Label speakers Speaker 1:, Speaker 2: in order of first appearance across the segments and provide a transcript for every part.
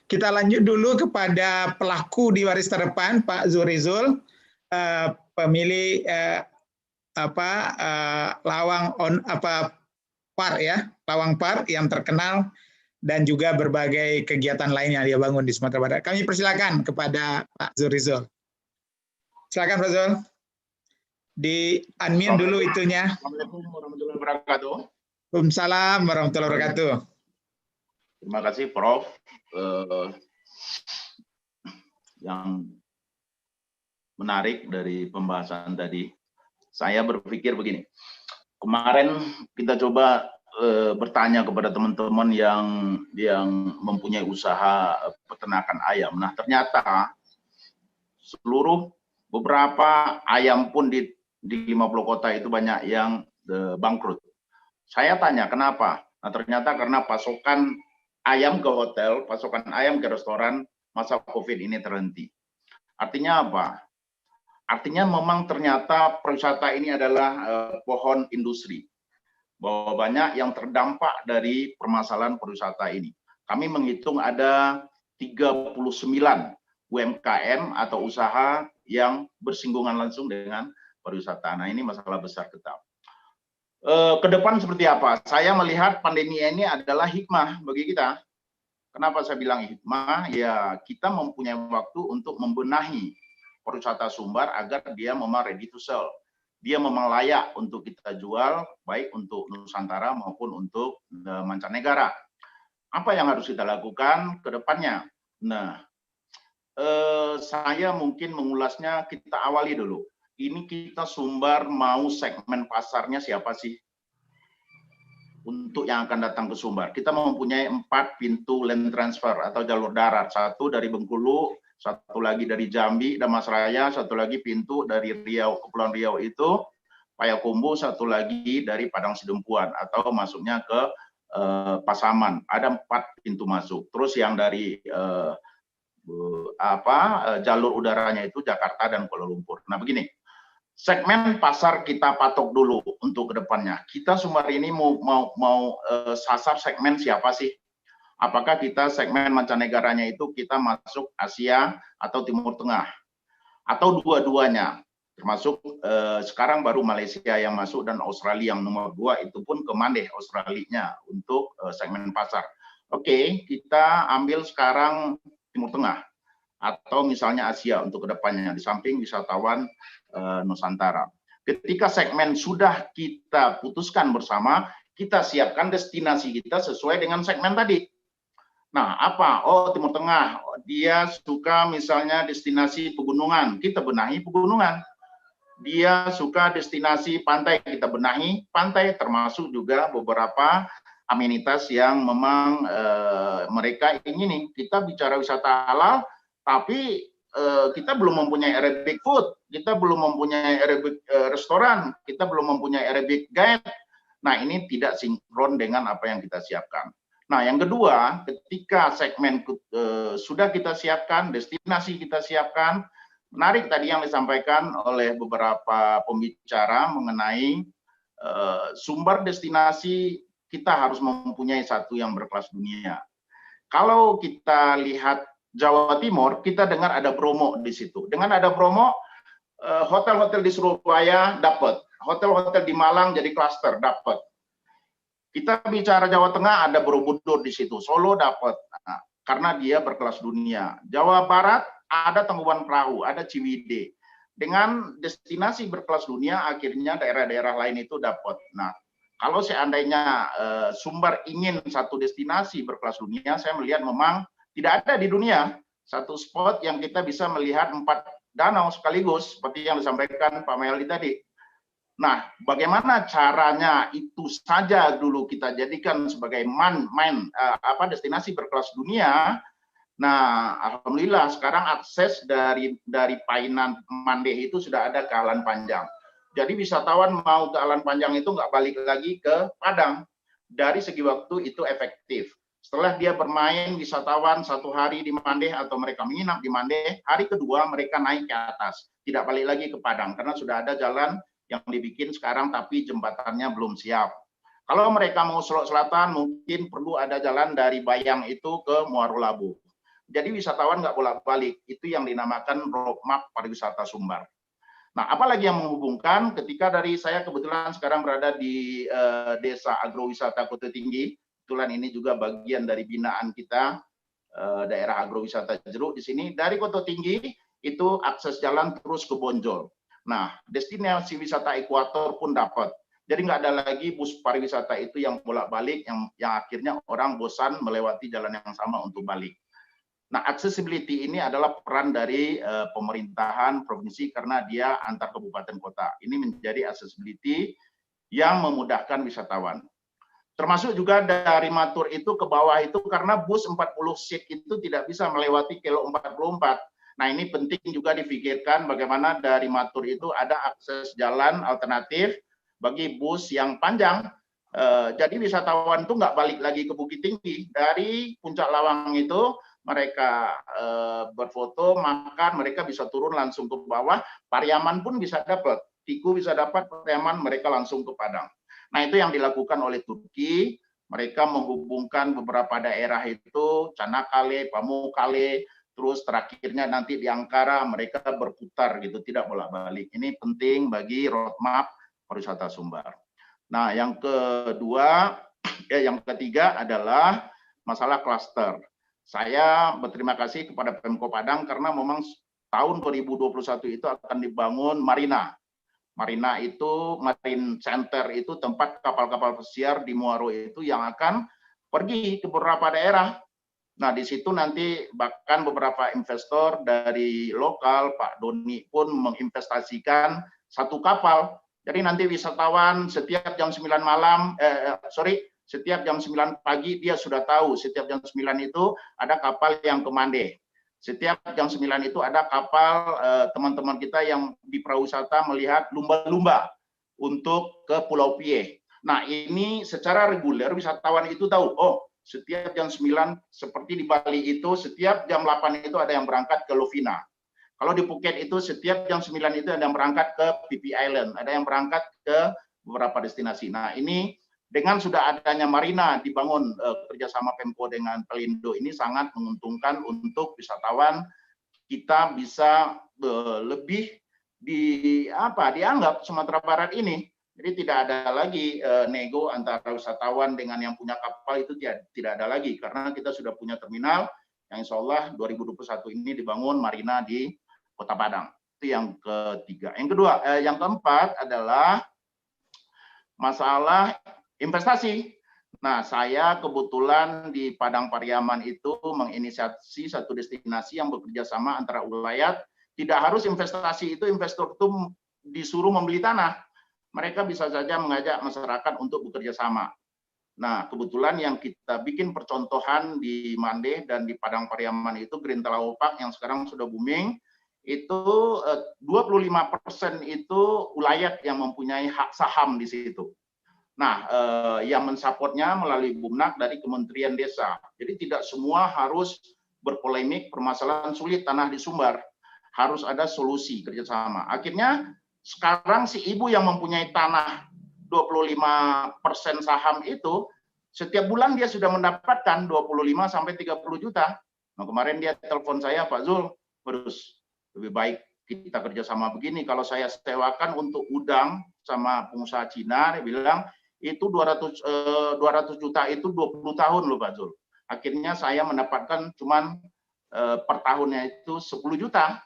Speaker 1: Kita lanjut dulu kepada pelaku di waris terdepan, Pak Zurizul, pemilih Lawang Par yang terkenal dan juga berbagai kegiatan lain yang dia bangun di Sumatera Barat. Kami persilakan kepada Pak Zurizul. Silakan Pak Zul. Di unmute dulu itunya.
Speaker 2: Assalamualaikum warahmatullahi wabarakatuh.
Speaker 1: Waalaikumsalam warahmatullahi wabarakatuh.
Speaker 2: Terima kasih Prof. Yang menarik dari pembahasan tadi. Saya berpikir begini. Kemarin kita coba bertanya kepada teman-teman yang mempunyai usaha peternakan ayam. Nah, ternyata seluruh beberapa ayam pun di 50 kota itu banyak yang bangkrut. Saya tanya kenapa? Nah, ternyata karena pasokan ayam ke hotel, pasokan ayam ke restoran masa COVID ini terhenti. Artinya apa? Artinya memang ternyata pariwisata ini adalah pohon industri. Bahwa banyak yang terdampak dari permasalahan pariwisata ini. Kami menghitung ada 39 UMKM atau usaha yang bersinggungan langsung dengan pariwisata. Nah, ini masalah besar kita. Ke depan seperti apa? Saya melihat pandemi ini adalah hikmah bagi kita. Kenapa saya bilang hikmah? Ya, kita mempunyai waktu untuk membenahi pariwisata Sumbar agar dia memang ready to sell. Dia memang layak untuk kita jual, baik untuk Nusantara maupun untuk mancanegara. Apa yang harus kita lakukan ke depannya? Nah, saya mungkin mengulasnya, kita awali dulu. Ini kita Sumbar mau segmen pasarnya siapa sih? Untuk yang akan datang ke Sumbar. Kita mempunyai 4 pintu land transfer atau jalur darat. 1 dari Bengkulu, 1 lagi dari Jambi, Damasraya, 1 lagi pintu dari Riau, Kepulauan Riau itu, Payakumbuh, 1 lagi dari Padang Sidempuan atau masuknya ke Pasaman. Ada 4 pintu masuk. Terus yang dari jalur udaranya itu Jakarta dan Kuala Lumpur. Nah begini, segmen pasar kita patok dulu untuk kedepannya. Kita Sumbar ini mau sasar segmen siapa sih? Apakah kita segmen mancanegaranya itu kita masuk Asia atau Timur Tengah? Atau dua-duanya? Termasuk sekarang baru Malaysia yang masuk dan Australia yang nomor 2 itu pun kemandeh Australia untuk segmen pasar. Oke, kita ambil sekarang Timur Tengah atau misalnya Asia untuk kedepannya di samping wisatawan Nusantara. Ketika segmen sudah kita putuskan bersama, kita siapkan destinasi kita sesuai dengan segmen tadi. Nah, apa? Oh, Timur Tengah, dia suka misalnya destinasi pegunungan, kita benahi pegunungan. Dia suka destinasi pantai, kita benahi pantai, termasuk juga beberapa amenitas yang memang mereka ingini. Kita bicara wisata halal, tapi kita belum mempunyai Arabic food, kita belum mempunyai Arabic restoran, kita belum mempunyai Arabic guide. Nah, ini tidak sinkron dengan apa yang kita siapkan. Nah, yang kedua, ketika segmen sudah kita siapkan, destinasi kita siapkan, menarik tadi yang disampaikan oleh beberapa pembicara mengenai sumber destinasi kita harus mempunyai satu yang berkelas dunia. Kalau kita lihat Jawa Timur, kita dengar ada Bromo di situ. Dengan ada Bromo, hotel-hotel di Surabaya dapat, hotel-hotel di Malang jadi klaster dapat. Kita bicara Jawa Tengah ada Borobudur di situ, Solo dapat, nah, karena dia berkelas dunia. Jawa Barat ada Tangkuban Perahu, ada Ciwidey. Dengan destinasi berkelas dunia, akhirnya daerah-daerah lain itu dapat. Nah, kalau seandainya Sumbar ingin satu destinasi berkelas dunia, saya melihat memang tidak ada di dunia satu spot yang kita bisa melihat 4 danau sekaligus, seperti yang disampaikan Pak Meldi tadi. Nah, bagaimana caranya itu saja dulu kita jadikan sebagai destinasi berkelas dunia. Nah, alhamdulillah sekarang akses dari Painan Mandeh itu sudah ada ke Alan Panjang. Jadi wisatawan mau ke Alan Panjang itu nggak balik lagi ke Padang. Dari segi waktu itu efektif. Setelah dia bermain wisatawan 1 hari di Mandeh atau mereka menginap di Mandeh, hari kedua mereka naik ke atas, tidak balik lagi ke Padang karena sudah ada jalan yang dibikin sekarang tapi jembatannya belum siap. Kalau mereka mau Selatan mungkin perlu ada jalan dari Bayang itu ke Muaro Labu. jadi wisatawan nggak bolak-balik. Itu yang dinamakan roadmap pariwisata Sumbar. Nah, apalagi yang menghubungkan ketika dari saya kebetulan sekarang berada di Desa Agrowisata Kota Tinggi, kebetulan ini juga bagian dari binaan kita, daerah agrowisata jeruk di sini. Dari Kota Tinggi itu akses jalan terus ke Bonjol. Nah, destinasi wisata ekuator pun dapat. Jadi nggak ada lagi bus pariwisata itu yang bolak-balik, yang akhirnya orang bosan melewati jalan yang sama untuk balik. Nah, accessibility ini adalah peran dari pemerintahan provinsi karena dia antar kabupaten kota. Ini menjadi accessibility yang memudahkan wisatawan. Termasuk juga dari Matur itu ke bawah itu karena bus 40 seat itu tidak bisa melewati kilo 44. Nah, ini penting juga difikirkan bagaimana dari Matur itu ada akses jalan alternatif bagi bus yang panjang. Jadi wisatawan itu nggak balik lagi ke Bukit Tinggi. Dari Puncak Lawang itu mereka berfoto, makan, mereka bisa turun langsung ke bawah. Pariaman pun bisa dapat. Tiku bisa dapat, Pariaman mereka langsung ke Padang. Nah, itu yang dilakukan oleh Turki. Mereka menghubungkan beberapa daerah itu, Çanakkale, Pamukkale, terus terakhirnya nanti di Ankara mereka berputar gitu, tidak bolak-balik. Ini penting bagi roadmap pariwisata Sumbar. Nah, yang kedua, yang ketiga adalah masalah klaster. Saya berterima kasih kepada Pemko Padang karena memang tahun 2021 itu akan dibangun marina. Marina itu, Marine Center itu tempat kapal-kapal pesiar di Muaro itu yang akan pergi ke beberapa daerah. Nah, di situ nanti bahkan beberapa investor dari lokal, Pak Doni pun menginvestasikan satu kapal. Jadi nanti wisatawan setiap jam 9 malam, setiap jam 9 pagi dia sudah tahu setiap jam 9 itu ada kapal yang ke Mande. Setiap jam 9 itu ada kapal teman-teman kita yang di prawisata melihat lumba-lumba untuk ke Pulau Pie. Nah, ini secara reguler wisatawan itu tahu, oh setiap jam 9 seperti di Bali itu setiap jam 8 itu ada yang berangkat ke Lovina. Kalau di Phuket itu setiap jam 9 itu ada yang berangkat ke Phi Phi Island, ada yang berangkat ke beberapa destinasi. Nah, ini dengan sudah adanya marina dibangun kerjasama Pemko dengan Pelindo ini sangat menguntungkan untuk wisatawan. Kita bisa lebih dianggap Sumatera Barat ini. Jadi tidak ada lagi nego antara wisatawan dengan yang punya kapal, itu tidak ada lagi karena kita sudah punya terminal yang insya Allah 2021 ini dibangun marina di Kota Padang. Itu yang ketiga. Yang kedua, yang keempat adalah masalah investasi. Nah, saya kebetulan di Padang Pariaman itu menginisiasi satu destinasi yang bekerja sama antara wilayah. Tidak harus investasi itu investor itu disuruh membeli tanah. Mereka bisa saja mengajak masyarakat untuk bekerja sama. Nah, kebetulan yang kita bikin percontohan di Mande dan di Padang Pariaman itu Green Talaopak yang sekarang sudah booming, itu 25% itu wilayah yang mempunyai hak saham di situ. Nah, yang mensupportnya melalui Bumnak dari Kementerian Desa. Jadi tidak semua harus berpolemik permasalahan sulit tanah di Sumbar. Harus ada solusi kerjasama. Akhirnya sekarang si ibu yang mempunyai tanah 25% saham itu, setiap bulan dia sudah mendapatkan 25 sampai 30 juta. Nah, kemarin dia telepon saya, Pak Zul, terus lebih baik kita kerjasama begini. Kalau saya sewakan untuk udang sama pengusaha Cina, dia bilang, itu 200 juta itu 20 tahun loh Pak Zul. Akhirnya saya mendapatkan cuman per tahunnya itu 10 juta.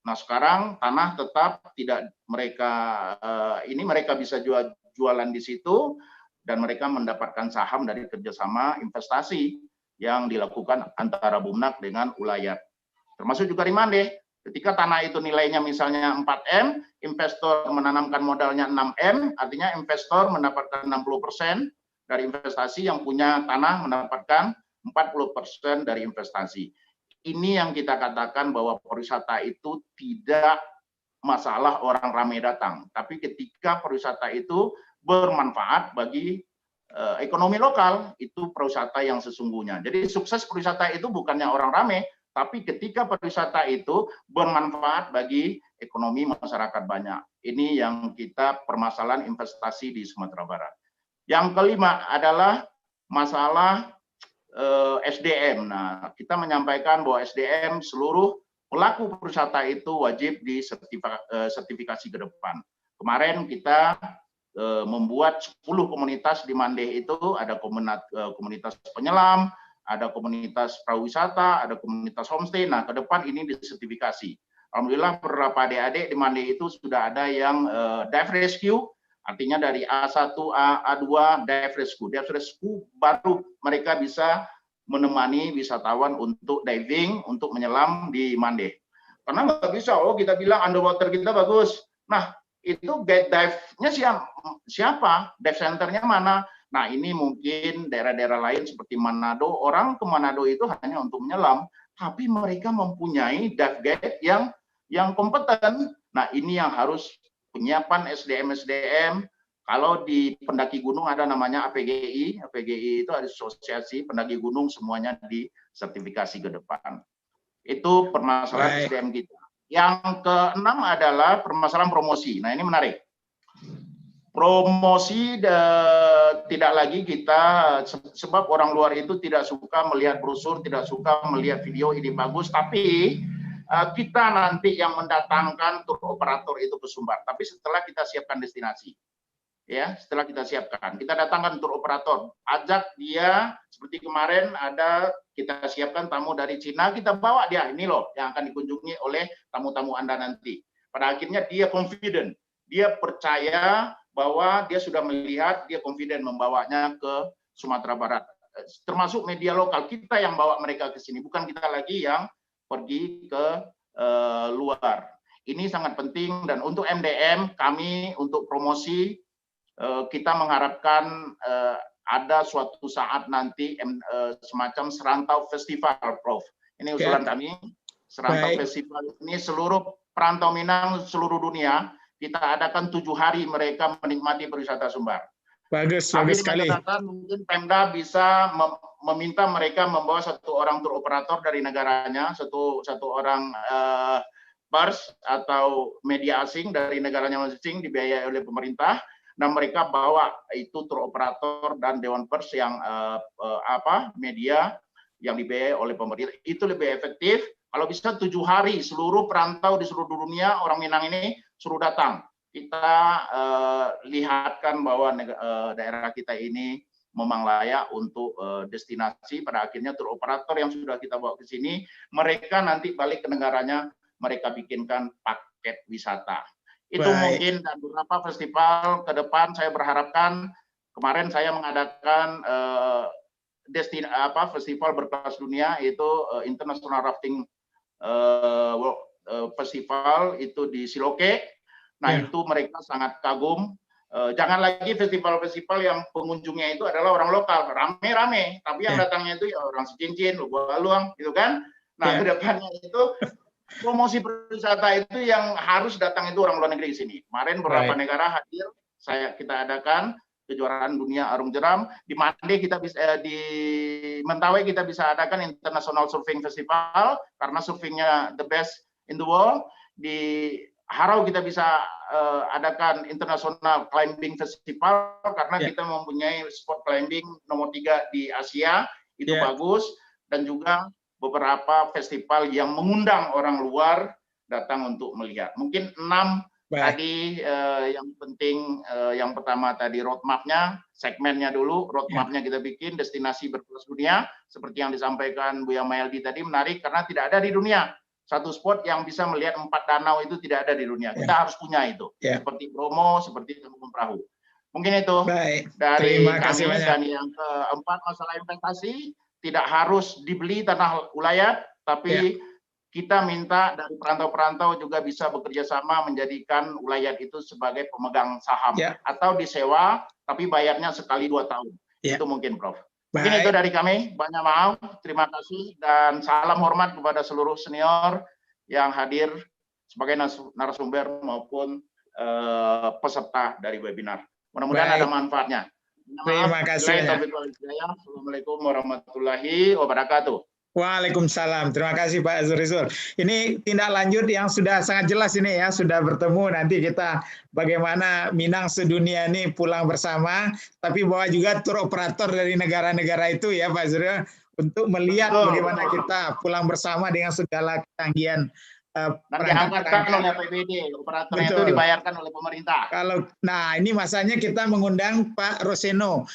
Speaker 2: Nah, sekarang tanah tetap tidak mereka bisa jualan di situ dan mereka mendapatkan saham dari kerjasama investasi yang dilakukan antara Bumnak dengan Ulayat. Termasuk juga di Mande. Ketika tanah itu nilainya misalnya 4M, investor menanamkan modalnya 6M, artinya investor mendapatkan 60% dari investasi, yang punya tanah mendapatkan 40% dari investasi. Ini yang kita katakan bahwa pariwisata itu tidak masalah orang ramai datang, tapi ketika pariwisata itu bermanfaat bagi ekonomi lokal, itu pariwisata yang sesungguhnya. Jadi sukses pariwisata itu bukannya orang ramai, tapi ketika pariwisata itu bermanfaat bagi ekonomi masyarakat banyak. Ini yang kita permasalahan investasi di Sumatera Barat. Yang kelima adalah masalah SDM. Nah, kita menyampaikan bahwa SDM seluruh pelaku perwisata itu wajib sertifikasi ke depan. Kemarin kita membuat 10 komunitas di Mandeh itu, ada komunitas penyelam, ada komunitas pariwisata, ada komunitas homestay. Nah, ke depan ini disertifikasi. Alhamdulillah beberapa adik-adik di Mandeh itu sudah ada yang dive rescue, artinya dari A1, A2 dive rescue. Dive rescue baru mereka bisa menemani wisatawan untuk diving, untuk menyelam di Mandeh. Karena nggak bisa, kita bilang underwater kita bagus. Nah, itu guide dive-nya siapa? Dive center-nya mana? Nah, ini mungkin daerah-daerah lain seperti Manado, orang ke Manado itu hanya untuk menyelam, tapi mereka mempunyai dive guide yang kompeten. Nah, ini yang harus penyiapan SDM. Kalau di pendaki gunung ada namanya APGI itu asosiasi pendaki gunung, semuanya disertifikasi ke depan. Itu permasalahan SDM kita. Yang keenam adalah permasalahan promosi. Nah, ini menarik. Promosi tidak lagi kita, sebab orang luar itu tidak suka melihat brosur, tidak suka melihat video ini bagus, tapi kita nanti yang mendatangkan tur operator itu ke Sumbar. Tapi setelah kita siapkan destinasi. Ya, setelah kita siapkan, kita datangkan tur operator, ajak dia seperti kemarin kita siapkan tamu dari Cina, kita bawa dia, ini loh yang akan dikunjungi oleh tamu-tamu Anda nanti. Pada akhirnya dia confident, dia percaya bahwa dia sudah melihat, dia confident membawanya ke Sumatera Barat. Termasuk media lokal, kita yang bawa mereka ke sini, bukan kita lagi yang pergi ke luar. Ini sangat penting, dan untuk MDM kami untuk promosi kita mengharapkan ada suatu saat nanti semacam serantau festival, Prof. Ini usulan kami. Serantau festival ini seluruh perantau Minang seluruh dunia kita adakan 7 hari mereka menikmati pariwisata Sumbar. Bagus sekali. Mungkin Pemda bisa meminta mereka membawa 1 orang tur operator dari negaranya, satu orang pers atau media asing dari negaranya masing-masing dibiayai oleh pemerintah. Nah, mereka bawa itu tur operator dan dewan pers yang media yang dibiayai oleh pemerintah. Itu lebih efektif. Kalau bisa 7 hari seluruh perantau di seluruh dunia orang Minang ini suruh datang. Kita lihatkan bahwa daerah kita ini memang layak untuk destinasi. Pada akhirnya tur operator yang sudah kita bawa ke sini, mereka nanti balik ke negaranya, mereka bikinkan paket wisata. Itu mungkin, dan beberapa festival ke depan saya berharapkan. Kemarin saya mengadakan festival berkelas dunia, itu International Rafting Festival itu di Siloke. Nah, itu mereka sangat kagum. Jangan lagi festival-festival yang pengunjungnya itu adalah orang lokal, rame-rame, tapi yang datangnya itu ya orang Secincin, Luang, gitu kan. Nah, ke depannya itu promosi pariwisata itu yang harus datang itu orang luar negeri di sini. Kemarin beberapa negara hadir, kita adakan kejuaraan dunia arung jeram. Di Mandeh kita bisa, di Mentawai kita bisa adakan International Surfing Festival karena surfingnya the best in the world. Di Harau kita bisa adakan International Climbing Festival karena kita mempunyai sport climbing nomor 3 di Asia, itu bagus, dan juga beberapa festival yang mengundang orang luar datang untuk melihat. Mungkin 6 tadi yang penting. Yang pertama tadi roadmap-nya, segmennya dulu, roadmap-nya kita bikin, destinasi berkelas dunia, seperti yang disampaikan Buya Mayaldi tadi, menarik karena tidak ada di dunia. Satu spot yang bisa melihat 4 danau itu tidak ada di dunia. Kita harus punya itu, seperti Bromo, seperti Kampung Perahu. Mungkin itu dari kami. Dan yang keempat, masalah investasi. Tidak harus dibeli tanah ulayat, tapi kita minta dari perantau-perantau juga bisa bekerja sama menjadikan ulayat itu sebagai pemegang saham atau disewa, tapi bayarnya sekali 2 tahun. Itu mungkin, Prof. Mungkin itu dari kami. Banyak maaf, terima kasih, dan salam hormat kepada seluruh senior yang hadir sebagai narasumber maupun peserta dari webinar. Mudah-mudahan ada manfaatnya.
Speaker 1: Terima kasih.
Speaker 2: Assalamualaikum warahmatullahi wabarakatuh.
Speaker 1: Waalaikumsalam. Terima kasih Pak Zurizul. Ini tindak lanjut yang sudah sangat jelas ini ya, sudah bertemu, nanti kita bagaimana Minang sedunia ini pulang bersama, tapi bawa juga tur operator dari negara-negara itu ya Pak Zurizul untuk melihat
Speaker 2: Betul.
Speaker 1: bagaimana kita pulang bersama dengan segala kecanggihan
Speaker 2: Dan dianggarkan oleh APBD, operatornya itu
Speaker 1: Betul.
Speaker 2: dibayarkan oleh pemerintah.
Speaker 1: Nah ini masanya kita mengundang Pak Roseno